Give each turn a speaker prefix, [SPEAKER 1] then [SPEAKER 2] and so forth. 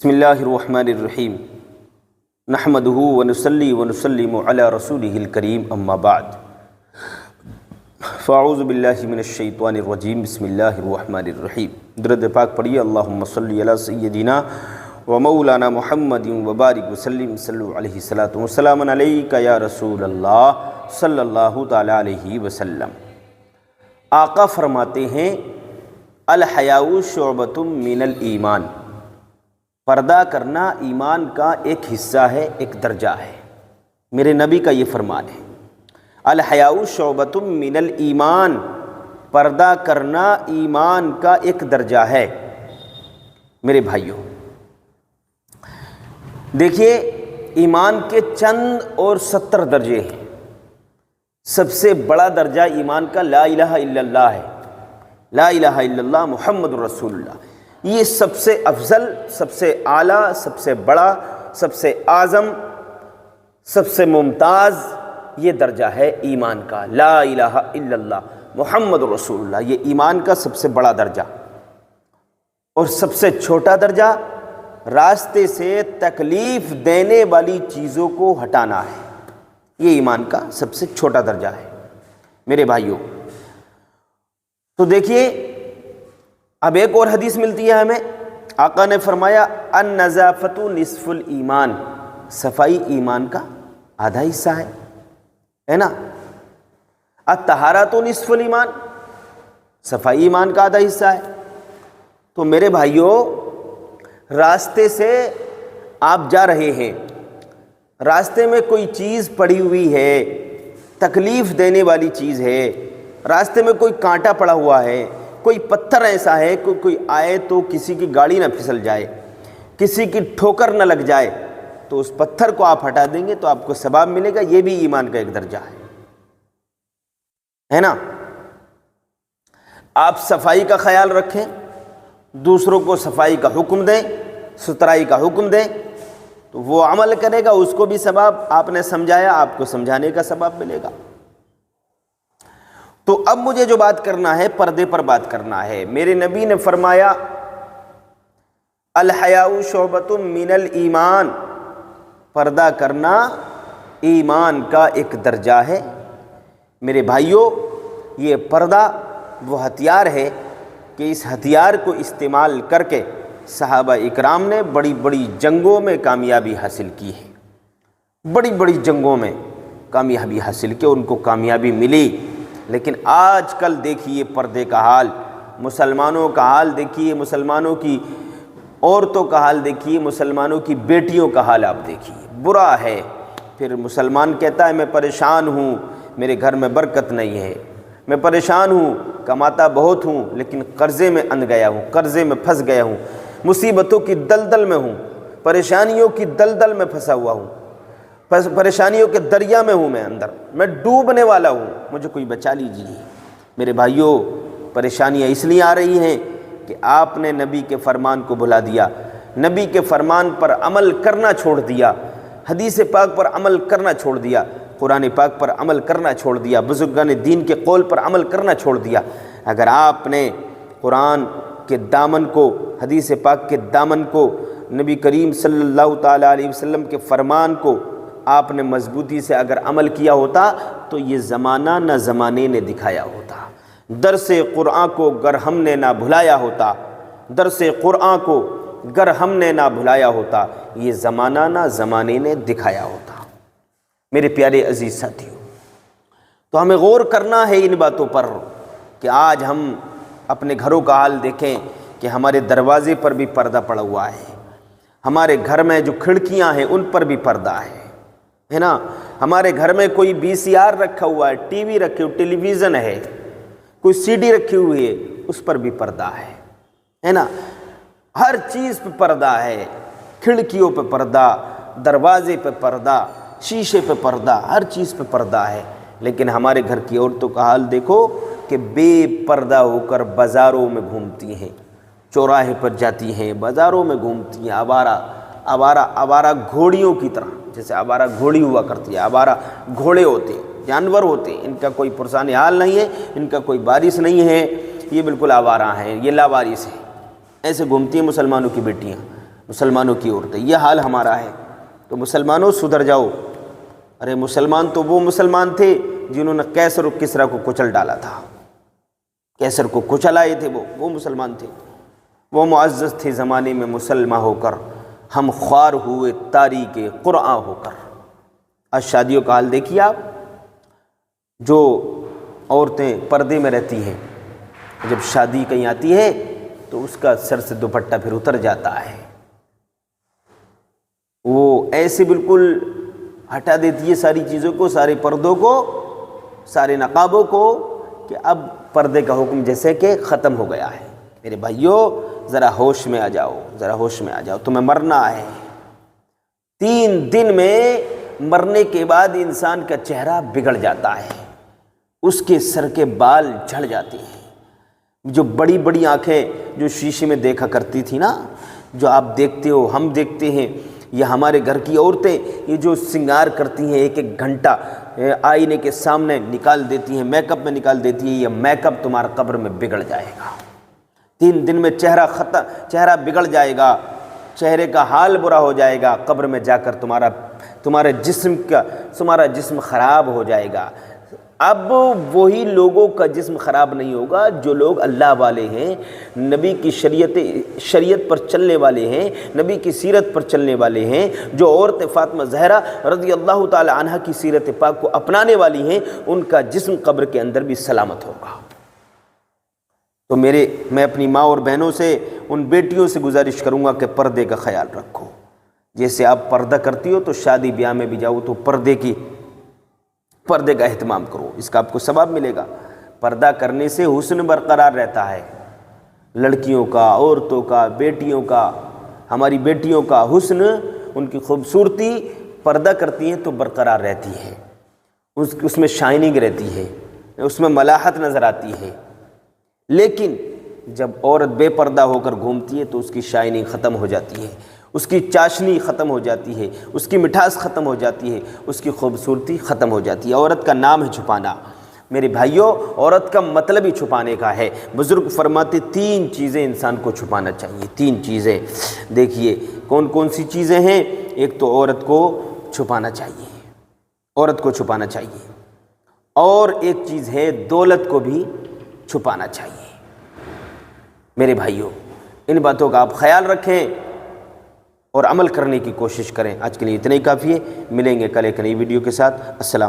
[SPEAKER 1] بسم اللہ الرحمن الرحیم نحمدہ ونصلی ونسلم علی رسولہ الکریم اما بعد فاعوذ باللہ من الشیطان الرجیم بسم اللہ الرحمن الرحیم درود پاک پڑھیے اللہم صلی علی سیدنا و مولانا محمد وبارک وسلم صلو علیہ الصلاۃ والسلام علیک یا رسول اللہ صلی اللہ تعالی علیہ وسلم۔ آقا فرماتے ہیں الحیاء شعبۃ من الایمان، پردہ کرنا ایمان کا ایک حصہ ہے، ایک درجہ ہے۔ میرے نبی کا یہ فرمان ہے، الحیاء شعبۃ من الایمان، پردہ کرنا ایمان کا ایک درجہ ہے۔ میرے بھائیوں دیکھیے، ایمان کے چند اور 70 درجے ہیں۔ سب سے بڑا درجہ ایمان کا لا الہ الا اللہ ہے، لا الہ الا اللہ محمد رسول اللہ۔ یہ سب سے افضل، سب سے اعلیٰ، سب سے بڑا، سب سے اعظم، سب سے ممتاز یہ درجہ ہے ایمان کا، لا الہ الا اللہ محمد رسول اللہ۔ یہ ایمان کا سب سے بڑا درجہ اور سب سے چھوٹا درجہ راستے سے تکلیف دینے والی چیزوں کو ہٹانا ہے۔ یہ ایمان کا سب سے چھوٹا درجہ ہے۔ میرے بھائیوں تو دیکھیے، اب ایک اور حدیث ملتی ہے ہمیں، آقا نے فرمایا النظافۃ نصف الایمان، صفائی ایمان کا آدھا حصہ ہے نا۔ الطہارۃ نصف الایمان، صفائی ایمان کا آدھا حصہ ہے۔ تو میرے بھائیوں، راستے سے آپ جا رہے ہیں، راستے میں کوئی چیز پڑی ہوئی ہے، تکلیف دینے والی چیز ہے، راستے میں کوئی کانٹا پڑا ہوا ہے، کوئی پتھر ایسا ہے کہ کوئی آئے تو کسی کی گاڑی نہ پھسل جائے، کسی کی ٹھوکر نہ لگ جائے، تو اس پتھر کو آپ ہٹا دیں گے تو آپ کو ثواب ملے گا۔ یہ بھی ایمان کا ایک درجہ ہے نا۔ آپ صفائی کا خیال رکھیں، دوسروں کو صفائی کا حکم دیں، ستھرائی کا حکم دیں، تو وہ عمل کرے گا، اس کو بھی ثواب، آپ نے سمجھایا آپ کو سمجھانے کا ثواب ملے گا۔ تو اب مجھے جو بات کرنا ہے، پردے پر بات کرنا ہے۔ میرے نبی نے فرمایا الحیاء شعبۃ من الایمان، پردہ کرنا ایمان کا ایک درجہ ہے۔ میرے بھائیوں، یہ پردہ وہ ہتھیار ہے کہ اس ہتھیار کو استعمال کر کے صحابہ اکرام نے بڑی بڑی جنگوں میں کامیابی حاصل کی ہے، بڑی بڑی جنگوں میں کامیابی حاصل کی، ان کو کامیابی ملی۔ لیکن آج کل دیکھیے پردے کا حال، مسلمانوں کا حال دیکھیے، مسلمانوں کی عورتوں کا حال دیکھیے، مسلمانوں کی بیٹیوں کا حال آپ دیکھیے، برا ہے۔ پھر مسلمان کہتا ہے میں پریشان ہوں، میرے گھر میں برکت نہیں ہے، میں پریشان ہوں، کماتا بہت ہوں لیکن قرضے میں اندھ گیا ہوں، قرضے میں پھنس گیا ہوں، مصیبتوں کی دلدل میں ہوں، پریشانیوں کی دلدل میں پھنسا ہوا ہوں، پریشانیوں کے دریا میں ہوں، میں اندر میں ڈوبنے والا ہوں، مجھے کوئی بچا لیجیے۔ میرے بھائیوں، پریشانیاں اس لیے آ رہی ہیں کہ آپ نے نبی کے فرمان کو بھلا دیا، نبی کے فرمان پر عمل کرنا چھوڑ دیا، حدیث پاک پر عمل کرنا چھوڑ دیا، قرآن پاک پر عمل کرنا چھوڑ دیا، بزرگان دین کے قول پر عمل کرنا چھوڑ دیا۔ اگر آپ نے قرآن کے دامن کو، حدیث پاک کے دامن کو، نبی کریم صلی اللہ تعالیٰ علیہ وسلم کے فرمان کو آپ نے مضبوطی سے اگر عمل کیا ہوتا تو یہ زمانہ نہ زمانے نے دکھایا ہوتا۔ درس قرآن کو گر ہم نے نہ بھلایا ہوتا، درس قرآن کو گر ہم نے نہ بھلایا ہوتا، یہ زمانہ نہ زمانے نے دکھایا ہوتا۔ میرے پیارے عزیز ساتھیوں، تو ہمیں غور کرنا ہے ان باتوں پر کہ آج ہم اپنے گھروں کا حال دیکھیں کہ ہمارے دروازے پر بھی پردہ پڑا ہوا ہے، ہمارے گھر میں جو کھڑکیاں ہیں ان پر بھی پردہ ہے نا۔ ہمارے گھر میں کوئی VCR رکھا ہوا ہے، ٹی وی رکھے ہوئے، ٹیلی ویژن ہے، کوئی CD رکھی ہوئی ہے، اس پر بھی پردہ ہے نا۔ ہر چیز پہ پردہ ہے، کھڑکیوں پہ پردہ، دروازے پہ پردہ، شیشے پہ پردہ، ہر چیز پہ پردہ ہے۔ لیکن ہمارے گھر کی عورتوں کا حال دیکھو کہ بے پردہ ہو کر بازاروں میں گھومتی ہیں، چوراہے پر جاتی ہیں، بازاروں میں گھومتی ہیں، آوارہ گھوڑیوں کی طرح، جیسے آوارہ گھوڑی ہوا کرتی ہے، آوارہ گھوڑے ہوتے ہیں، جانور ہوتے ہیں، ان کا کوئی پرسان حال نہیں ہے، ان کا کوئی وارث نہیں ہے، یہ بالکل آوارہ ہیں، یہ لاوارث ہیں۔ ایسے گھومتی ہیں مسلمانوں کی بیٹیاں، مسلمانوں کی عورتیں، یہ حال ہمارا ہے۔ تو مسلمانوں سدھر جاؤ۔ ارے مسلمان تو وہ مسلمان تھے جنہوں نے قیصر و کسریٰ کو کچل ڈالا تھا، قیصر کو کچل آئے تھے، وہ مسلمان تھے۔ وہ معزز تھے زمانے میں مسلمان ہو کر، ہم خوار ہوئے تاریک قرآن ہو کر۔ آج شادیوں کا حال دیکھیے آپ، جو عورتیں پردے میں رہتی ہیں، جب شادی کہیں آتی ہے تو اس کا سر سے دوپٹہ پھر اتر جاتا ہے، وہ ایسے بالکل ہٹا دیتی ہے ساری چیزوں کو، سارے پردوں کو، سارے نقابوں کو، کہ اب پردے کا حکم جیسے کہ ختم ہو گیا ہے۔ میرے بھائیوں ذرا ہوش میں آ جاؤ، ذرا ہوش میں آ جاؤ، تمہیں مرنا ہے۔ 3 دن میں مرنے کے بعد انسان کا چہرہ بگڑ جاتا ہے، اس کے سر کے بال جھڑ جاتے ہیں۔ جو بڑی بڑی آنکھیں جو شیشے میں دیکھا کرتی تھی نا، جو آپ دیکھتے ہو، ہم دیکھتے ہیں، یا ہمارے گھر کی عورتیں یہ جو سنگار کرتی ہیں، 1 گھنٹہ آئینے کے سامنے نکال دیتی ہیں، میک اپ میں نکال دیتی ہیں، یہ میک اپ تمہارا قبر میں بگڑ جائے گا۔ 3 دن میں چہرہ بگڑ جائے گا، چہرے کا حال برا ہو جائے گا، قبر میں جا کر تمہارا جسم خراب ہو جائے گا۔ اب وہی لوگوں کا جسم خراب نہیں ہوگا جو لوگ اللہ والے ہیں، نبی کی شریعت پر چلنے والے ہیں، نبی کی سیرت پر چلنے والے ہیں، جو عورت فاطمہ زہرا رضی اللہ تعالی عنہ کی سیرت پاک کو اپنانے والی ہیں، ان کا جسم قبر کے اندر بھی سلامت ہوگا۔ تو میں اپنی ماں اور بہنوں سے، ان بیٹیوں سے گزارش کروں گا کہ پردے کا خیال رکھو۔ جیسے آپ پردہ کرتی ہو تو شادی بیاہ میں بھی جاؤ تو پردے کا اہتمام کرو، اس کا آپ کو ثواب ملے گا۔ پردہ کرنے سے حسن برقرار رہتا ہے، لڑکیوں کا، عورتوں کا، بیٹیوں کا، ہماری بیٹیوں کا حسن، ان کی خوبصورتی پردہ کرتی ہیں تو برقرار رہتی ہے، اس میں شائننگ رہتی ہے، اس میں ملاحت نظر آتی ہے۔ لیکن جب عورت بے پردہ ہو کر گھومتی ہے تو اس کی شائننگ ختم ہو جاتی ہے، اس کی چاشنی ختم ہو جاتی ہے، اس کی مٹھاس ختم ہو جاتی ہے، اس کی خوبصورتی ختم ہو جاتی ہے۔ عورت کا نام ہے چھپانا۔ میرے بھائیوں، عورت کا مطلب ہی چھپانے کا ہے۔ بزرگ فرماتے 3 چیزیں انسان کو چھپانا چاہیے، 3 چیزیں۔ دیکھیے کون کون سی چیزیں ہیں۔ ایک تو عورت کو چھپانا چاہیے، عورت کو چھپانا چاہیے، اور ایک چیز ہے دولت کو بھی چھپانا چاہیے۔ میرے بھائیوں، ان باتوں کا آپ خیال رکھیں اور عمل کرنے کی کوشش کریں۔ آج کے لیے اتنا ہی کافی ہے، ملیں گے کل ایک نئی ویڈیو کے ساتھ۔ السلام